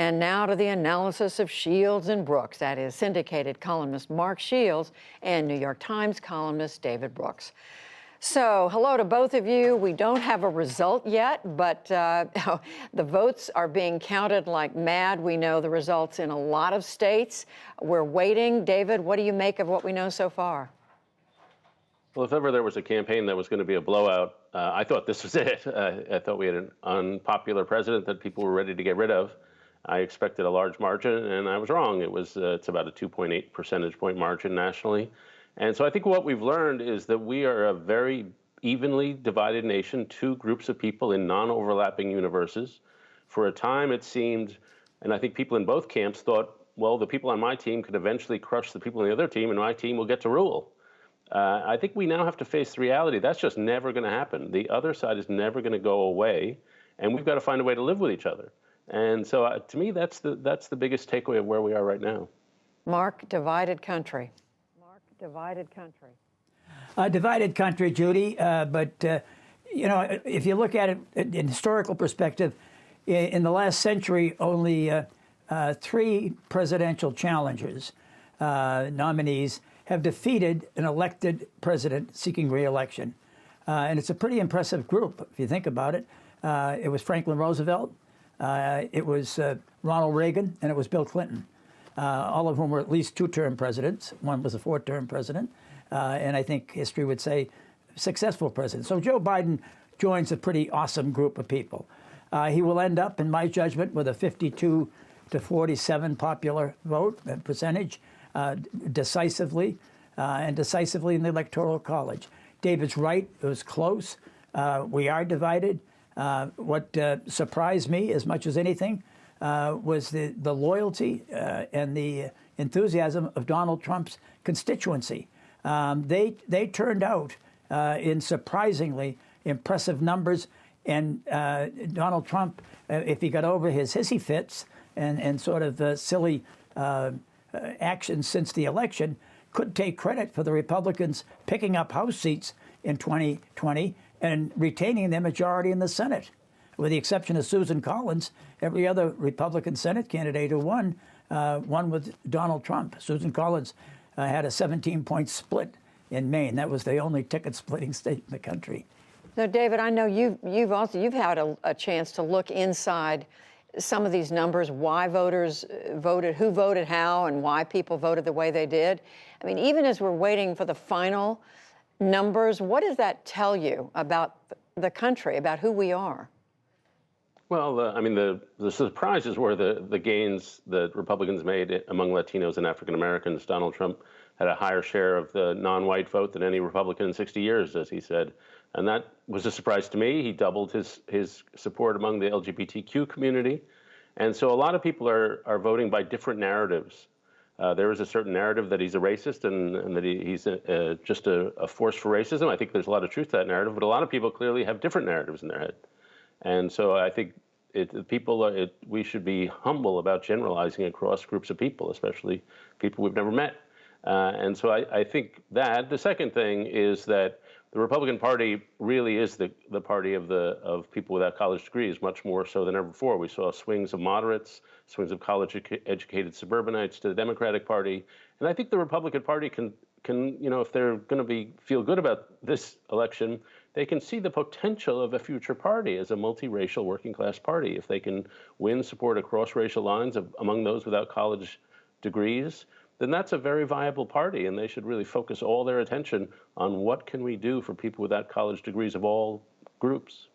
And now to the analysis of Shields and Brooks. That is syndicated columnist Mark Shields and New York Times columnist David Brooks. So, hello to both of you. We don't have a result yet, but the votes are being counted like mad. We know the results in a lot of states. We're waiting. David, what do you make of what we know so far? Well, if ever there was a campaign that was going to be a blowout, I thought this was it. I thought we had an unpopular president that people were ready to get rid of. I expected a large margin, and I was wrong. It's about a 2.8 percentage point margin nationally. And so I think what we've learned is that we are a very evenly divided nation, two groups of people in non-overlapping universes. For a time, it seemed, and I think people in both camps thought, well, the people on my team could eventually crush the people on the other team, and my team will get to rule. I think we now have to face the reality. That's just never going to happen. The other side is never going to go away, and we've got to find a way to live with each other. And so to me, that's the biggest takeaway of where we are right now. Mark, divided country. Divided country. Divided country, Judy. But you know, if you look at it in historical perspective, in the last century, only 3 presidential challengers, nominees, have defeated an elected president seeking re-election. And it's a pretty impressive group, if you think about it. It was Franklin Roosevelt, it was Ronald Reagan, and it was Bill Clinton. All of whom were at least 2-term presidents. One was a 4-term president. And I think history would say successful president. So Joe Biden joins a pretty awesome group of people. He will end up, in my judgment, with a 52 to 47 popular vote percentage decisively, and decisively in the Electoral College. David's right. It was close. We are divided. What surprised me as much as anything was the loyalty and the enthusiasm of Donald Trump's constituency. They turned out in surprisingly impressive numbers, and Donald Trump, if he got over his hissy fits and sort of silly actions since the election, could take credit for the Republicans picking up House seats in 2020 and retaining their majority in the Senate. With the exception of Susan Collins, every other Republican Senate candidate who won with Donald Trump. Susan Collins had a 17-point split in Maine. That was the only ticket-splitting state in the country. Now, David, I know you've had a chance to look inside some of these numbers, why voters voted, who voted how, and why people voted the way they did. I mean, even as we're waiting for the final numbers, what does that tell you about the country, about who we are? Well, I mean, the surprises were the gains that Republicans made among Latinos and African Americans. Donald Trump had a higher share of the non-white vote than any Republican in 60 years, as he said. And that was a surprise to me. He doubled his support among the LGBTQ community. And so a lot of people are voting by different narratives. There is a certain narrative that he's a racist and that he's just a force for racism. I think there's a lot of truth to that narrative, but a lot of people clearly have different narratives in their head. And so I think we should be humble about generalizing across groups of people, especially people we've never met. And so I think that. The second thing is that the Republican Party really is the party of people without college degrees, much more so than ever before. We saw swings of moderates, swings of college-educated suburbanites to the Democratic Party. And I think the Republican Party can if they're going to feel good about this election, they can see the potential of a future party as a multiracial working class party. If they can win support across racial lines among those without college degrees, then that's a very viable party, and they should really focus all their attention on what can we do for people without college degrees of all groups.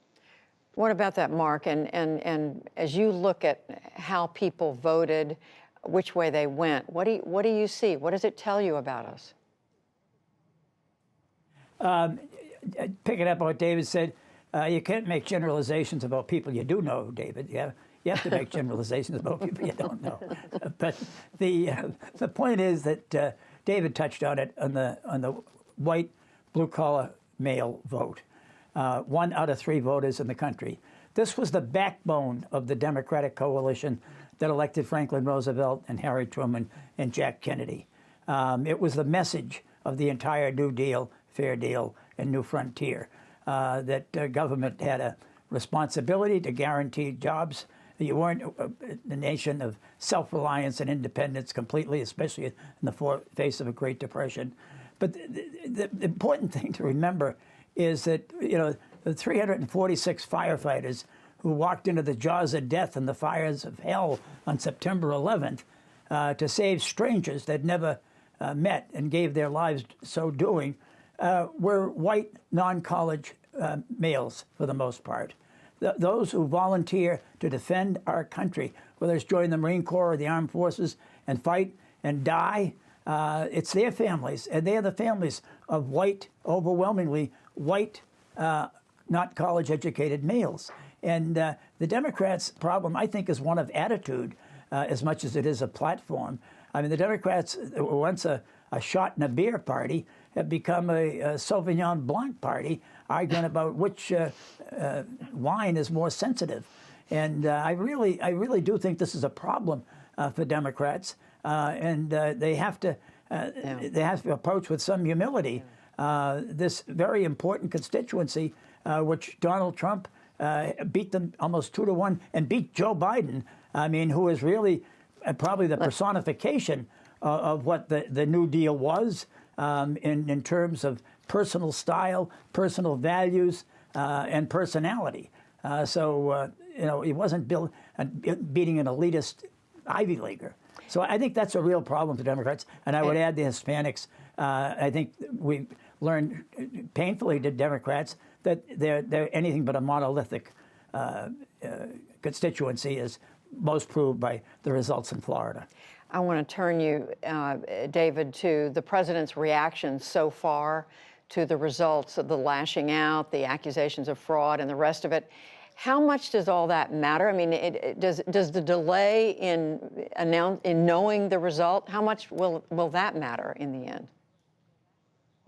What about that, Mark? And as you look at how people voted, which way they went, what do you see? What does it tell you about us? Picking up on what David said, you can't make generalizations about people you do know, David. Yeah. You have to make generalizations about people you don't know. But the point is that David touched on it on the white, blue-collar male vote. 1 out of 3 voters in the country. This was the backbone of the Democratic coalition that elected Franklin Roosevelt and Harry Truman and Jack Kennedy. It was the message of the entire New Deal, Fair Deal, and New Frontier, that government had a responsibility to guarantee jobs You weren't a nation of self-reliance and independence completely, especially in the face of a Great Depression. But the important thing to remember is that, the 346 firefighters who walked into the jaws of death and the fires of hell on September 11th to save strangers they'd never met and gave their lives so doing were white, non-college males for the most part. Those who volunteer to defend our country, whether it's join the Marine Corps or the Armed Forces and fight and die, it's their families, and they are the families of white, overwhelmingly white, not college-educated males. And the Democrats' problem, I think, is one of attitude as much as it is a platform. I mean, the Democrats, once a shot in a beer party, have become a Sauvignon Blanc party, arguing about which wine is more sensitive. And I really do think this is a problem for Democrats, and they have to approach with some humility this very important constituency, which Donald Trump beat them almost 2-1 and beat Joe Biden. I mean, who is really probably the personification of what the New Deal was in terms of personal style, personal values, and personality. He wasn't beating an elitist Ivy Leaguer. So I think that's a real problem for Democrats. And I would add the Hispanics. I think we learned painfully to Democrats that they're anything but a monolithic constituency, as most proved by the results in Florida. I want to turn you, David, to the president's reaction so far to the results of the lashing out, the accusations of fraud, and the rest of it. How much does all that matter? I mean, does the delay in knowing the result, how much will that matter in the end?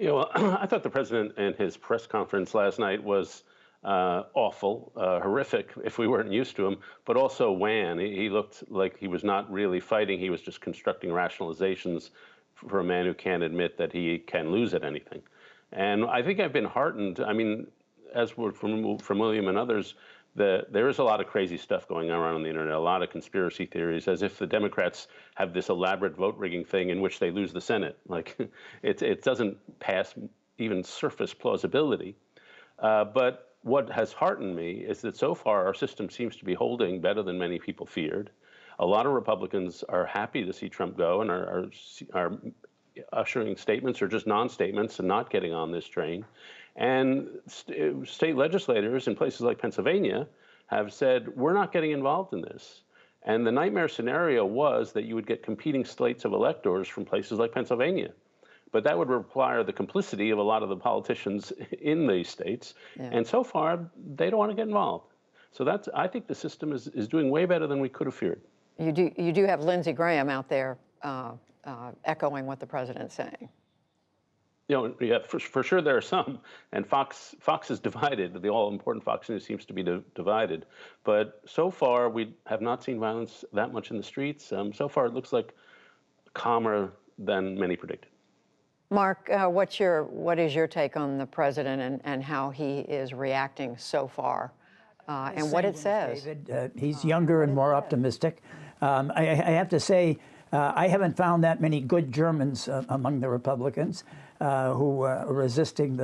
I thought the president in his press conference last night was awful, horrific if we weren't used to him, but also wan. He looked like he was not really fighting. He was just constructing rationalizations for a man who can't admit that he can lose at anything. And I think I've been heartened. I mean, as we're from William and others, there is a lot of crazy stuff going on the internet, a lot of conspiracy theories, as if the Democrats have this elaborate vote rigging thing in which they lose the Senate. Like, it doesn't pass even surface plausibility. But what has heartened me is that so far our system seems to be holding better than many people feared. A lot of Republicans are happy to see Trump go and are ushering statements or just non-statements and not getting on this train. And state legislators in places like Pennsylvania have said, we're not getting involved in this. And the nightmare scenario was that you would get competing slates of electors from places like Pennsylvania. But that would require the complicity of a lot of the politicians in these states. Yeah. And so far, they don't want to get involved. So I think the system is doing way better than we could have feared. You do have Lindsey Graham out there echoing what the president's saying. Yeah, for sure there are some, and Fox is divided. The all-important Fox News seems to be divided. But so far, we have not seen violence that much in the streets. So far, it looks like calmer than many predicted. Mark, what is your take on the president and how he is reacting so far, and what it says? David, he's younger and more optimistic. I have to say, I haven't found that many good Germans among the Republicans who are resisting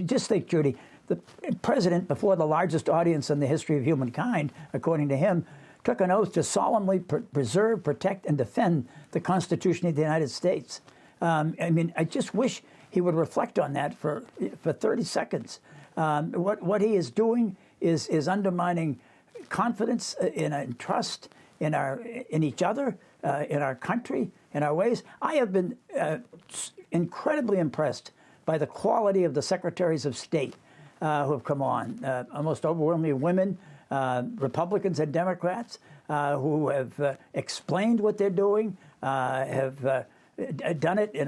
just think, Judy, the president, before the largest audience in the history of humankind, according to him, took an oath to solemnly preserve, protect, and defend the Constitution of the United States. I mean, I just wish he would reflect on that for 30 seconds. What he is doing is undermining confidence and trust in each other, in our country, in our ways. I have been incredibly impressed by the quality of the secretaries of state who have come on, almost overwhelmingly women, Republicans and Democrats, who have explained what they're doing, have done it in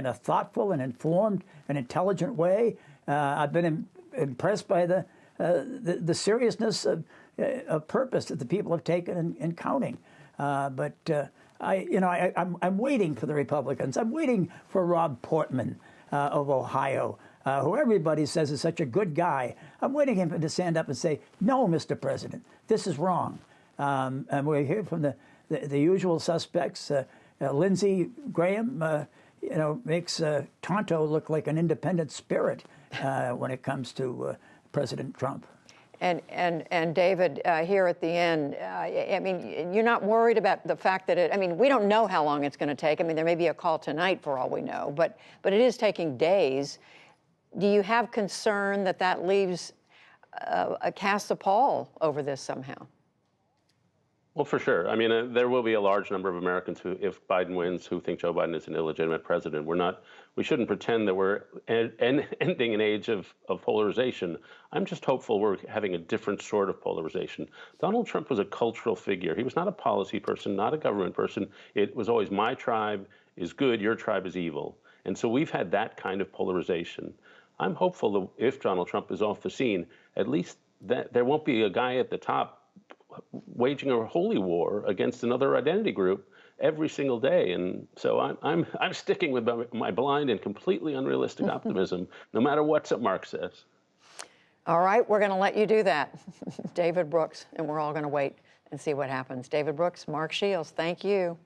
a thoughtful and informed and intelligent way. I've been impressed by the seriousness of purpose that the people have taken in counting. But I'm waiting for the Republicans. I'm waiting for Rob Portman of Ohio, who everybody says is such a good guy. I'm waiting for him to stand up and say, no, Mr. President, this is wrong. And we hear from the usual suspects. Lindsey Graham, makes Tonto look like an independent spirit when it comes to President Trump. And David, here at the end, I mean, you're not worried about the fact that we don't know how long it's going to take. I mean, there may be a call tonight for all we know, but it is taking days. Do you have concern that leaves casts a pall over this somehow? Well, for sure. I mean, there will be a large number of Americans who, if Biden wins, who think Joe Biden is an illegitimate president. We shouldn't pretend that we're ending an age of polarization. I'm just hopeful we're having a different sort of polarization. Donald Trump was a cultural figure. He was not a policy person, not a government person. It was always my tribe is good, your tribe is evil. And so we've had that kind of polarization. I'm hopeful that if Donald Trump is off the scene, at least that there won't be a guy at the top waging a holy war against another identity group every single day. And so I'm sticking with my blind and completely unrealistic optimism, no matter what Mark says. All right, we're going to let you do that, David Brooks, and we're all going to wait and see what happens. David Brooks, Mark Shields, thank you.